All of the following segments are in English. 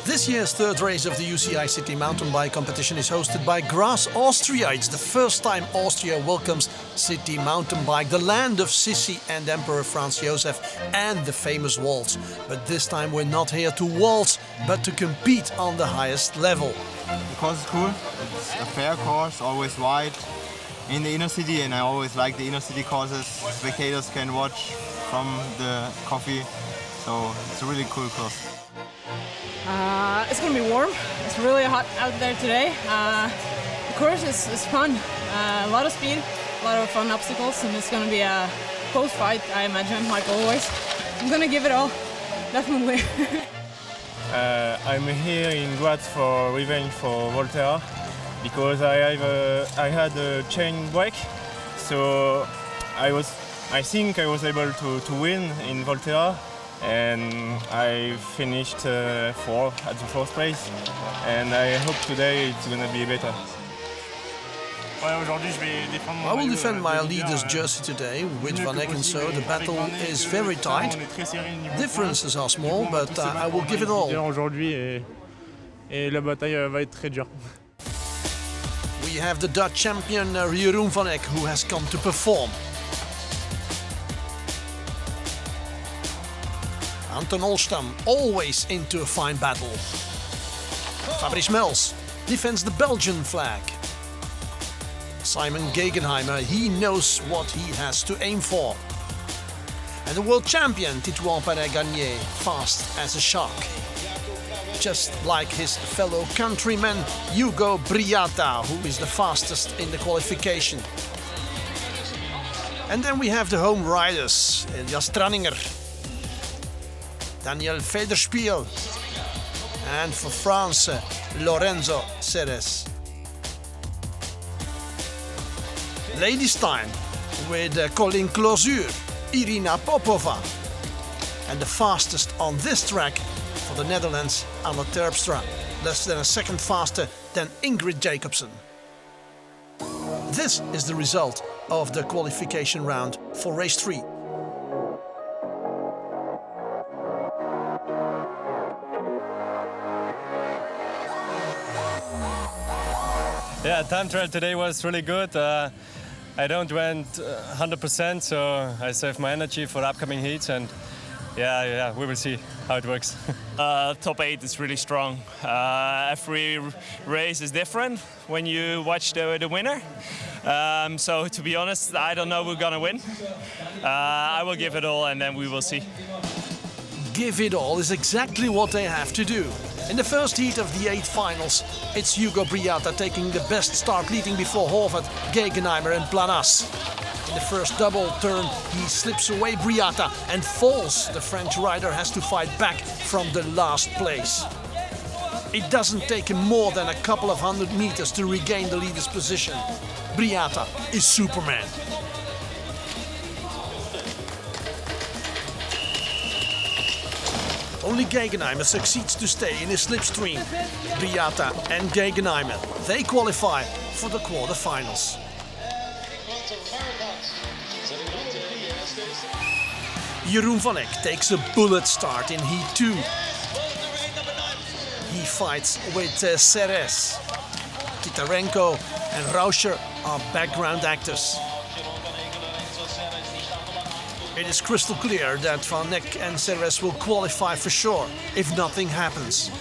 This year's third race of the UCI CityMountainbike competition is hosted by Graz, Austria. It's the first time Austria welcomes CityMountainbike, the land of Sissi and Emperor Franz Josef and the famous waltz. But this time we're not here to waltz, but to compete on the highest level. The course is cool. It's a fair course, always wide in the inner city, and I always like the inner city courses. Spectators can watch from the coffee, so it's a really cool course. It's going to be warm. It's really hot out there today. The course is fun. A lot of speed, a lot of fun obstacles, and it's going to be a close fight, I imagine, like always. I'm going to give it all, definitely. I'm here in Graz for revenge for Volterra because I had a chain break, so I think I was able to win in Volterra. And I finished fourth at the fourth place, and I hope today it's going to be better. I will defend my leader's jersey today with Van Eck, and so the battle is very tight. Differences are small, but I will give it all. We have the Dutch champion Jeroen Van Eck, who has come to perform. Anton Olstam, always into a fine battle. Fabrice Mels defends the Belgian flag. Simon Gegenheimer, he knows what he has to aim for. And the world champion Titouan Perret-Gagné, fast as a shark. Just like his fellow countryman Hugo Briata, who is the fastest in the qualification. And then we have the home riders, Elias Tranninger, Daniel Federspiel, and for France, Lorenzo Ceres. Ladies time with Colin Closure, Irina Popova, and the fastest on this track for the Netherlands, Anne Terpstra, less than a second faster than Ingrid Jacobsen. This is the result of the qualification round for race 3. Yeah, time trial today was really good. I don't went 100%, so I saved my energy for the upcoming heats, and yeah, we will see how it works. Top 8 is really strong. Every race is different when you watch the winner. So to be honest, I don't know who's gonna win. I will give it all, and then we will see. Give it all is exactly what they have to do. In the first heat of the 8 finals, it's Hugo Briata taking the best start, leading before Horvath, Gegenheimer and Planas. In the first double turn, he slips away Briata and falls. The French rider has to fight back from the last place. It doesn't take him more than a couple of 100 meters to regain the leader's position. Briata is Superman. Only Gegenheimer succeeds to stay in his slipstream. Briata and Gegenheimer, they qualify for the quarterfinals. Jeroen Van Eck takes a bullet start in Heat 2. He fights with Ceres. Titarenko and Rauscher are background actors. It is crystal clear that Van Eck and Ceres will qualify for sure if nothing happens.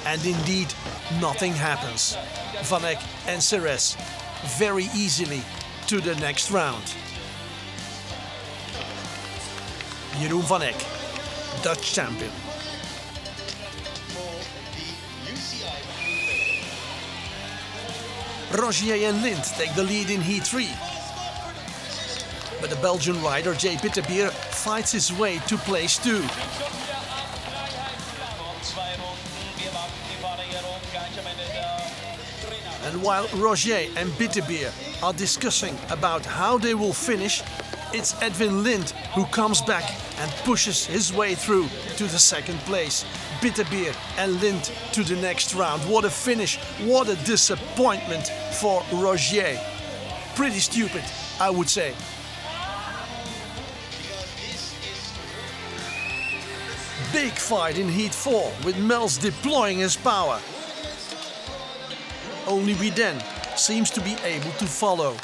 And indeed, nothing happens. Van Eck and Ceres very easily to the next round. Jeroen Van Eck, Dutch champion. Rogier and Lind take the lead in Heat 3. But the Belgian rider Jay Bitterbier fights his way to place 2. And while Rogier and Bitterbier are discussing about how they will finish, it's Edwin Lind who comes back and pushes his way through to the second place. Bitterbier and Lind to the next round. What a finish, what a disappointment for Rogier. Pretty stupid, I would say. Big fight in Heat 4 with Mels deploying his power. Only Widen seems to be able to follow.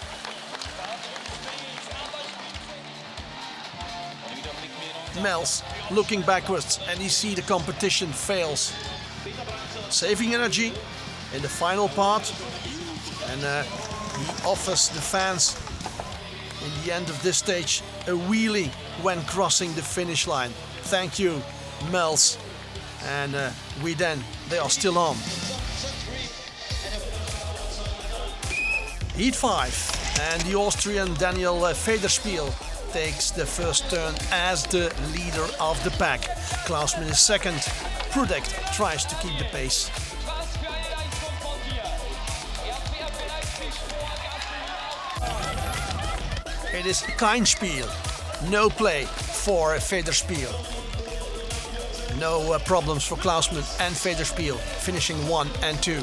Mels looking backwards and he sees the competition fails. Saving energy in the final part, and he offers the fans in the end of this stage a wheelie when crossing the finish line. Thank you, Mels and Widen, they are still on. Heat 5, and the Austrian Daniel Federspiel takes the first turn as the leader of the pack. Klausman is second. Prudek tries to keep the pace. It is Kleinspiel. No play for Federspiel. No problems for Klausman and Federspiel, finishing 1 and 2.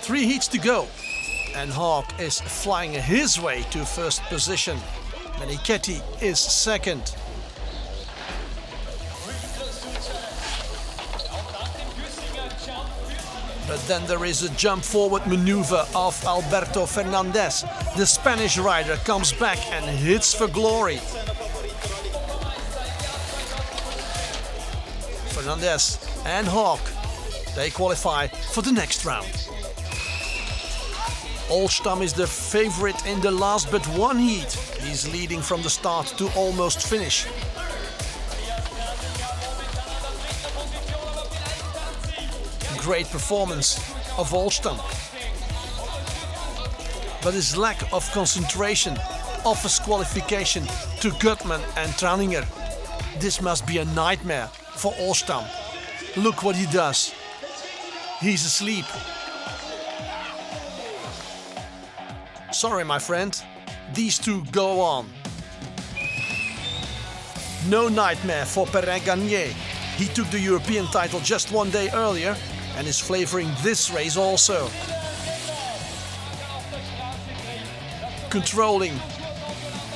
Three heats to go, and Hawk is flying his way to first position. Meniketti is second. But then there is a jump forward maneuver of Alberto Fernandez. The Spanish rider comes back and hits for glory. Fernandez and Hawk, they qualify for the next round. Olstam is the favorite in the last but one heat. He's leading from the start to almost finish. Great performance of Olstam. But his lack of concentration offers qualification to Gutmann and Trauninger. This must be a nightmare for Olstam. Look what he does. He's asleep. Sorry, my friend, these two go on. No nightmare for Perrin-Gagné. He took the European title just one day earlier and is flavoring this race also. Controlling,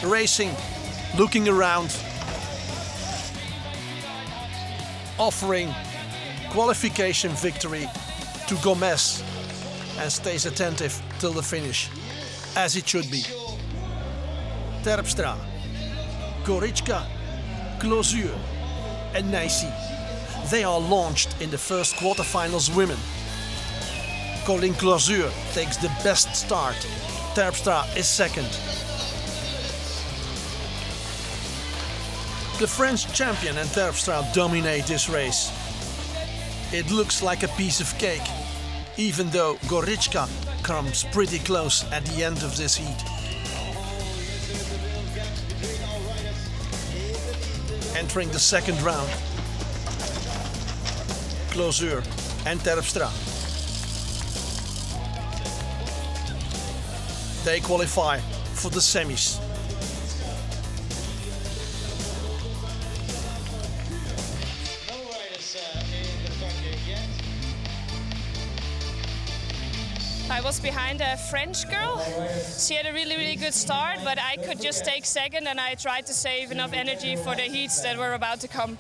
racing, looking around, offering qualification victory to Gomez, and stays attentive till the finish. As it should be. Terpstra, Gorička, Klosure and Nijsi. They are launched in the first quarterfinals women. Colin Klosure takes the best start. Terpstra is second. The French champion and Terpstra dominate this race. It looks like a piece of cake, even though Gorička comes pretty close at the end of this heat. Entering the second round, Klosure and Terpstra. They qualify for the semis. I was behind a French girl. She had a really good start, but I could just take second and I tried to save enough energy for the heats that were about to come.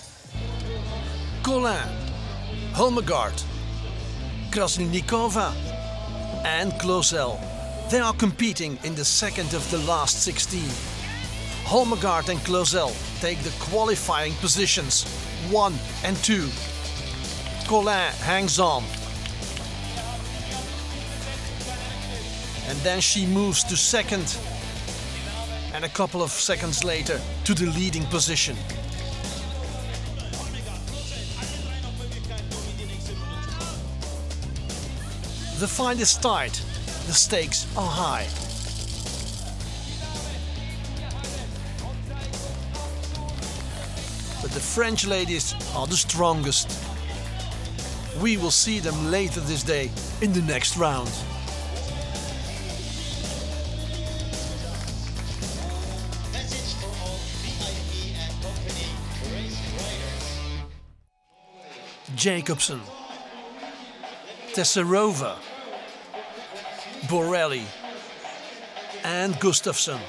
Collin, Holmgaard, Krasnikova and Klosel. They are competing in the second of the last 16. Holmgaard and Klosel take the qualifying positions 1 and 2. Collin hangs on. And then she moves to second, and a couple of seconds later to the leading position. The fight is tight, the stakes are high. But the French ladies are the strongest. We will see them later this day in the next round. Jacobsen, Tesserova, Borelli, and Gustafsson.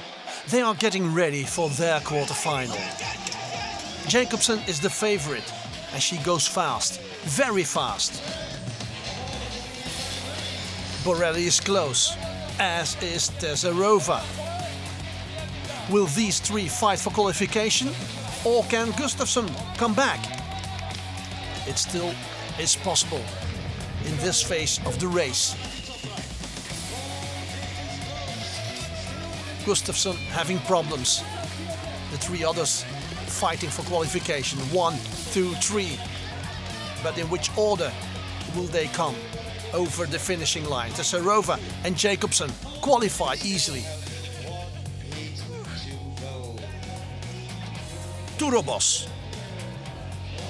They are getting ready for their quarterfinal. Jacobsen is the favorite and she goes fast, very fast. Borelli is close, as is Tesarova. Will these three fight for qualification, or can Gustafsson come back? It still is possible in this phase of the race. Gustafsson having problems. The three others fighting for qualification. 1, 2, 3. But in which order will they come over the finishing line? Tesarova and Jacobsen qualify easily. Turobos,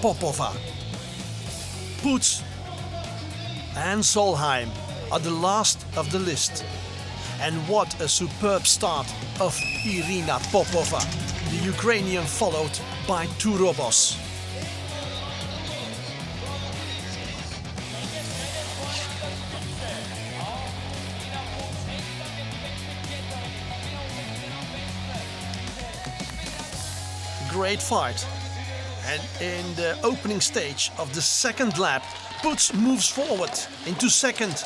Popova, Poets and Solheim are the last of the list. And what a superb start of Irina Popova, the Ukrainian, followed by Turobos. Great fight. And in the opening stage of the second lap, Poets moves forward into second.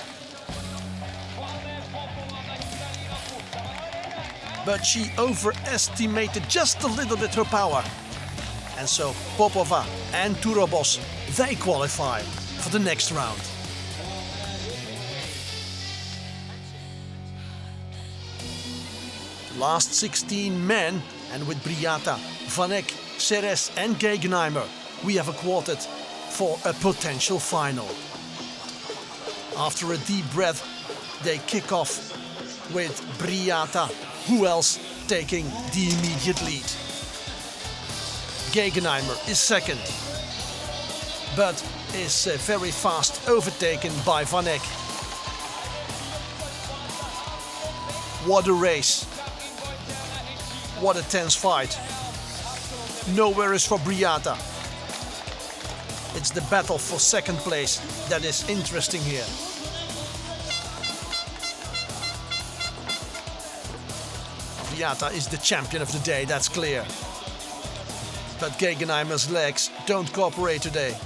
But she overestimated just a little bit her power. And so Popova and Turobos, they qualify for the next round. Last 16 men, and with Briata, Vanek, Ceres and Gegenheimer, we have a quartet for a potential final. After a deep breath, they kick off with Briata, who else taking the immediate lead. Gegenheimer is second, but is very fast overtaken by Vanek. What a race. What a tense fight. Nowhere is for Briata. It's the battle for second place that is interesting here. Briata is the champion of the day, that's clear. But Gegenheimer's legs don't cooperate today.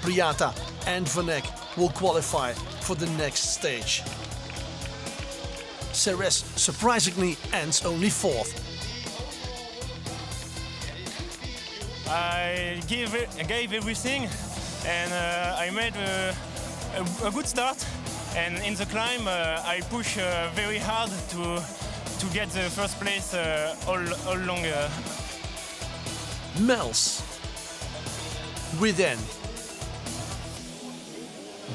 Briata and Vanek will qualify for the next stage. Ceres surprisingly ends only fourth. I gave everything, and I made a good start. And in the climb, I push very hard to get the first place all along. Mels, Widen,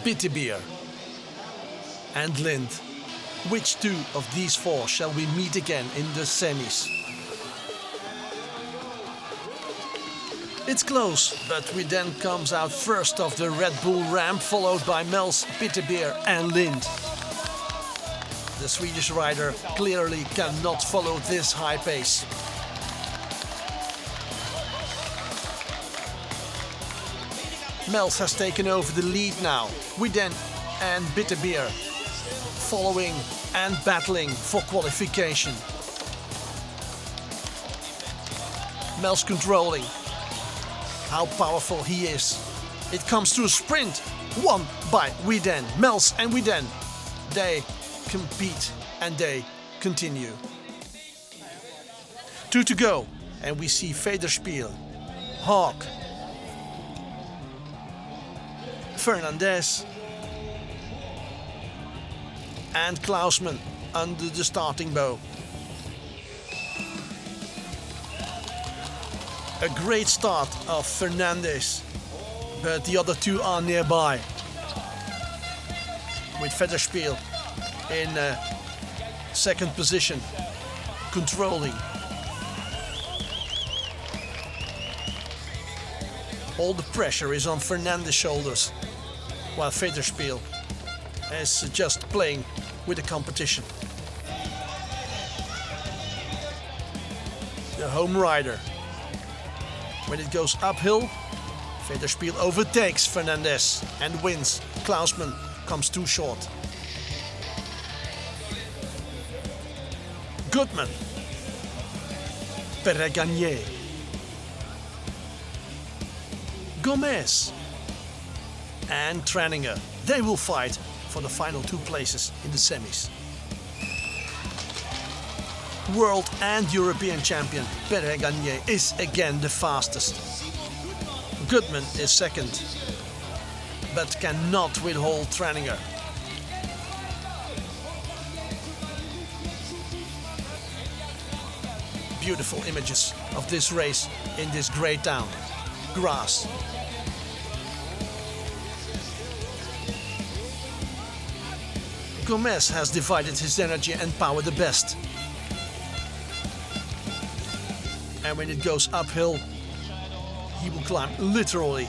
Bitterbeer and Lind. Which two of these four shall we meet again in the semis? It's close, but Widen comes out first of the Red Bull ramp, followed by Mels, Bitterbeer and Lind. The Swedish rider clearly cannot follow this high pace. Mels has taken over the lead now. Widen and Bitterbeer following and battling for qualification. Mels controlling. How powerful he is. It comes to a sprint, won by Widen. Mels and Widen, they compete and they continue. 2 to go, and we see Federspiel, Hawk, Fernandez and Klausman under the starting bow. A great start of Fernandez, but the other two are nearby. With Federspiel in second position, controlling. All the pressure is on Fernandez's shoulders, while Federspiel is just playing with the competition. The home rider. When it goes uphill, Federspiel overtakes Fernandez and wins. Klausman comes too short. Goodman, Perret-Gagné, Gomez and Tranninger. They will fight for the final 2 places in the semis. World and European champion Perret-Gagné is again the fastest. Goodman is second, but cannot withhold Tranninger. Beautiful images of this race in this great town, Graz. Gomez has divided his energy and power the best. And when it goes uphill, he will climb literally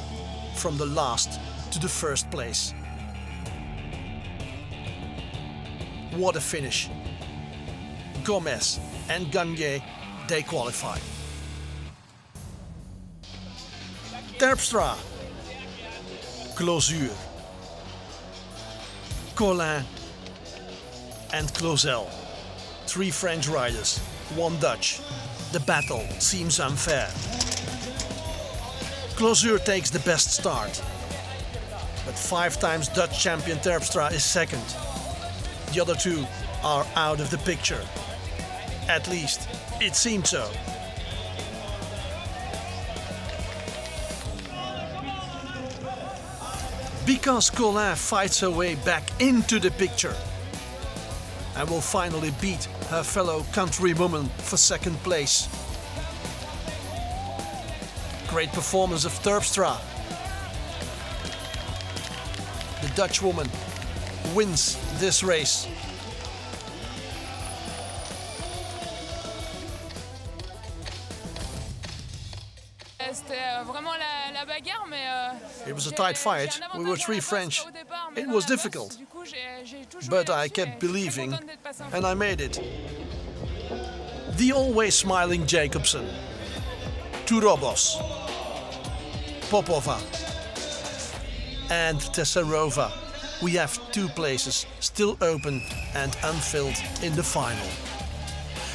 from the last to the first place. What a finish. Gomez and Gagné, they qualify. Terpstra, Closure, Collin and Clauzel. 3 French riders, 1 Dutch. The battle seems unfair. Closure takes the best start, but 5 times Dutch champion Terpstra is second. The other 2 are out of the picture. At least, it seems so. Because Collin fights her way back into the picture and will finally beat her fellow countrywoman for second place. Great performance of Terpstra. The Dutch woman wins this race. It was a tight fight. We were 3 French. It was difficult, but I kept believing and I made it. The always smiling Jacobsen, Turobos, Popova and Tesarova. We have 2 places still open and unfilled in the final.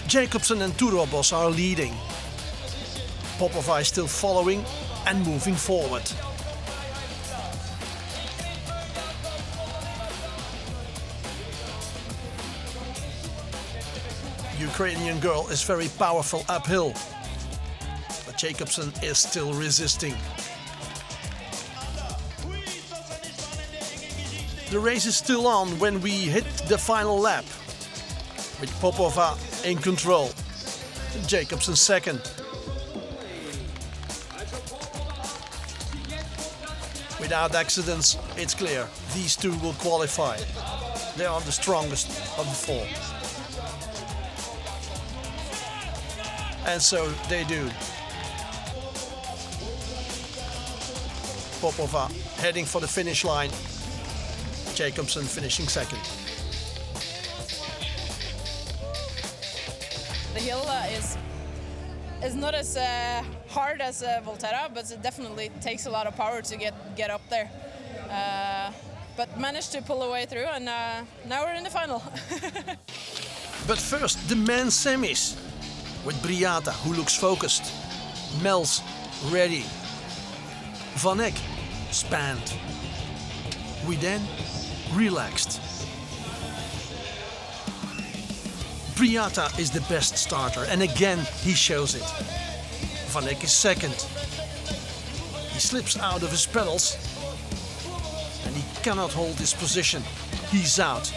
Jacobsen and Turobos are leading. Popova is still following and moving forward. Ukrainian girl is very powerful uphill, but Jacobsen is still resisting. The race is still on when we hit the final lap, with Popova in control, Jacobsen second. Without accidents, it's clear these 2 will qualify. They are the strongest of the 4. And so they do. Popova heading for the finish line. Jacobsen finishing second. The hill is not as hard as Volterra, but it definitely takes a lot of power to get up there. But managed to pull a way through, and now we're in the final. But first, the men's semis. With Briata, who looks focused. Mels, ready. Van Eck, spanned. We then relaxed. Briata is the best starter, and again he shows it. Van Eck is second. He slips out of his pedals, and he cannot hold his position. He's out.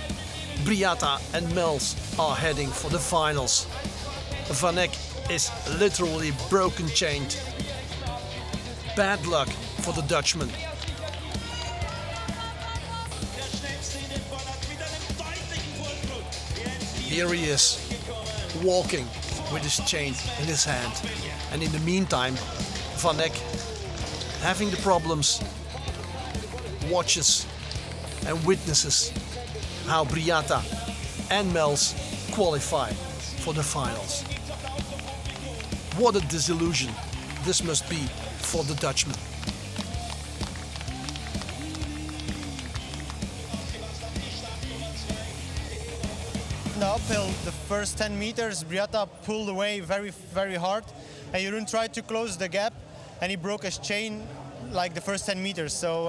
Briata and Mels are heading for the finals. Van Eck is literally broken chained. Bad luck for the Dutchman. Here he is, walking with his chain in his hand. And in the meantime, Van Eck, having the problems, watches and witnesses how Briata and Mels qualify for the finals. What a disillusion this must be for the Dutchman. Nou, uphill, the first 10 meters, Briata pulled away very, very hard, and Jeroen tried to close the gap, and he broke his chain like the first 10 meters. So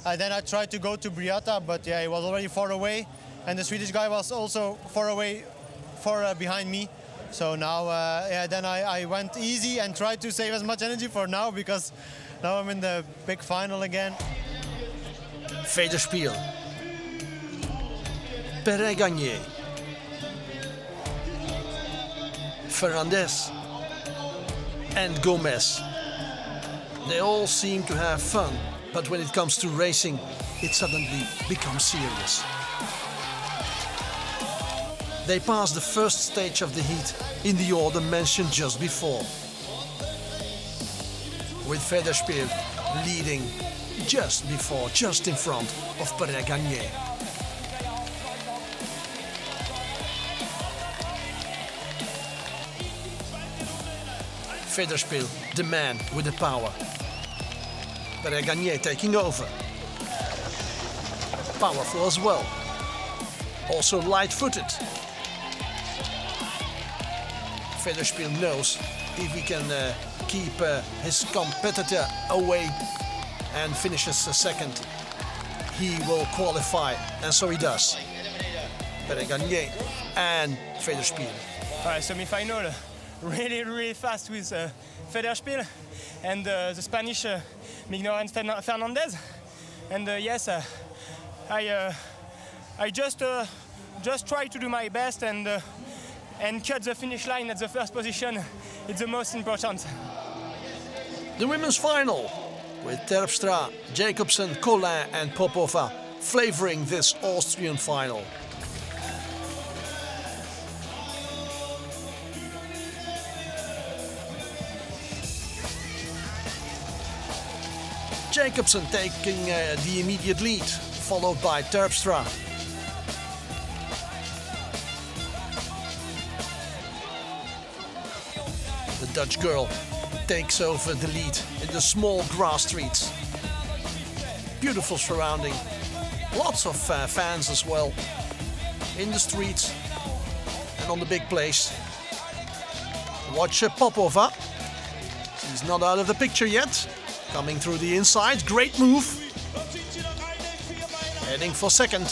then I tried to go to Briata, but yeah, he was already far away, and the Swedish guy was also far behind me. So now, then I went easy and tried to save as much energy for now, because now I'm in the big final again. Federspiel. Perret-Gagné. Fernandez. And Gomez. They all seem to have fun, but when it comes to racing, it suddenly becomes serious. They pass the first stage of the heat in the order mentioned just before, with Federspiel leading just in front of Perret-Gagné. Federspiel, the man with the power. Perret-Gagné taking over. Powerful as well. Also light-footed. Federspiel knows if he can keep his competitor away and finishes second, he will qualify, and so he does. Perret-Gagné and Federspiel. Semi-final, really fast with Federspiel and the Spanish Mignoret and Fernandez. And yes, I just try to do my best and cut the finish line at the first position. It's the most important. The women's final, with Terpstra, Jacobsen, Collin and Popova flavoring this Austrian final. Jacobsen taking the immediate lead, followed by Terpstra. The Dutch girl takes over the lead in the small grass streets. Beautiful surrounding, lots of fans as well in the streets and on the big place. Watch Popova, she's not out of the picture yet, coming through the inside, great move, heading for second.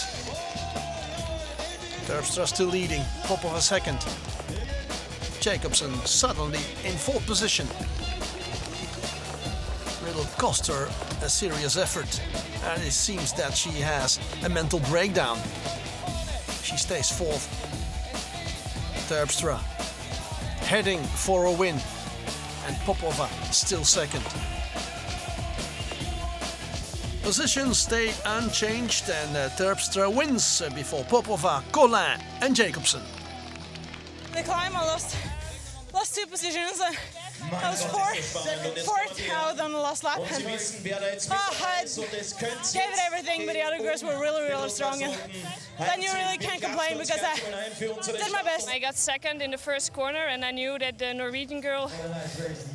Terpstra still leading, Popova second. Jacobsen suddenly in fourth position. It'll cost her a serious effort, and it seems that she has a mental breakdown. She stays fourth. Terpstra heading for a win, and Popova still second. Positions stay unchanged, and Terpstra wins before Popova, Collin and Jacobsen. The climb, I lost 2 positions. I was fourth out on the last lap. And, I gave it everything, but the other girls were really strong. And then you really can't complain because I did my best. I got second in the first corner, and I knew that the Norwegian girl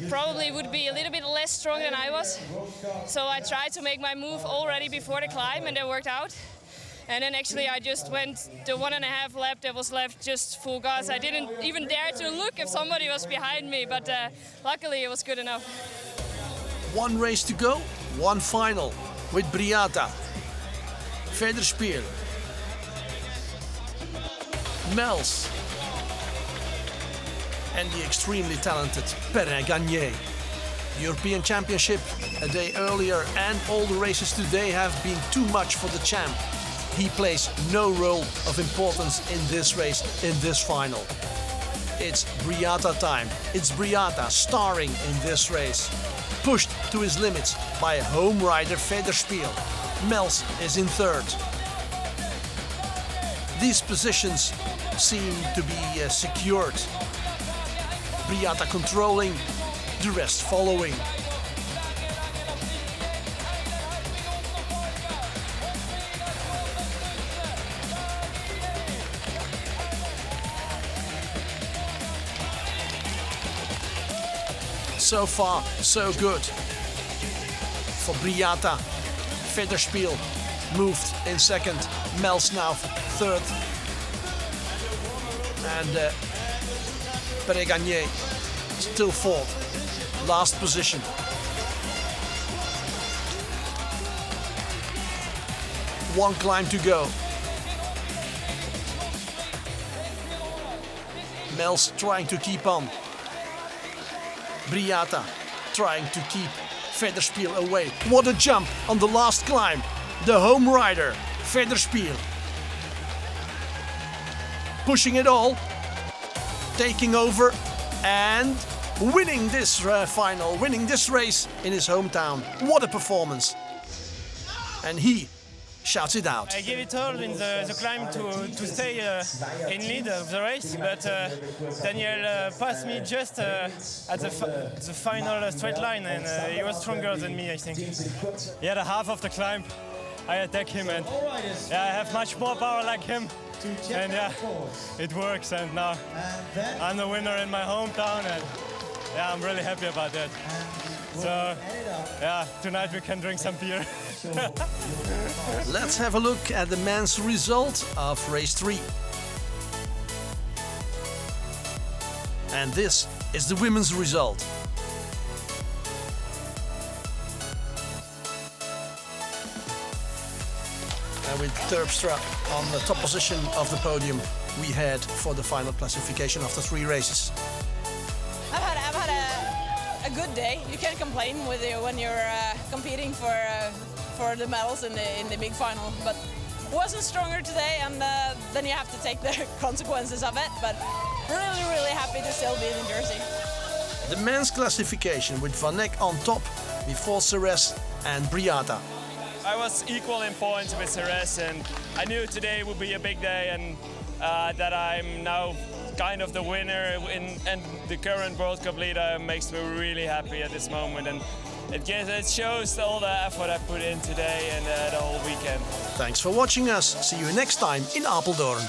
probably would be a little bit less strong than I was. So I tried to make my move already before the climb, and that worked out. And then actually I just went the 1.5 lap that was left just full gas. I didn't even dare to look if somebody was behind me, but luckily it was good enough. One race to go, one final with Briata, Federspiel, Mels and the extremely talented Perret-Gagné. European Championship a day earlier and all the races today have been too much for the champ. He plays no role of importance in this race, in this final. It's Briata time. It's Briata starring in this race. Pushed to his limits by home rider Federspiel. Mels is in third. These positions seem to be secured. Briata controlling, the rest following. So far, so good. For Briata, Federspiel moved in second, Mels now third. And Perregagné still fourth, last position. One climb to go. Mels trying to keep on. Briata trying to keep Federspiel away. What a jump on the last climb. The home rider, Federspiel. Pushing it all. Taking over and winning this final, winning this race in his hometown. What a performance. And he shouts it out. I gave it all in the climb to stay in lead of the race, but Daniel passed me just at the final straight line, and he was stronger than me, I think. Yeah, the half of the climb, I attack him, and yeah, I have much more power like him. And yeah, it works, and now I'm the winner in my hometown, and yeah, I'm really happy about that. So yeah, tonight we can drink some beer. Let's have a look at the men's result of race 3. And this is the women's result. And with Terpstra on the top position of the podium, we head for the final classification after 3 races. I've had a good day. You can't complain when you're competing for the medals in the big final. But wasn't stronger today, and then you have to take the consequences of it. But really happy to still be in Jersey. The men's classification with Van Eck on top before Ceres and Briata. I was equal in points with Ceres, and I knew today would be a big day, and that I'm now kind of the winner and the current World Cup leader makes me really happy at this moment, and it shows all the effort I put in today and the whole weekend. Thanks for watching us. See you next time in Apeldoorn.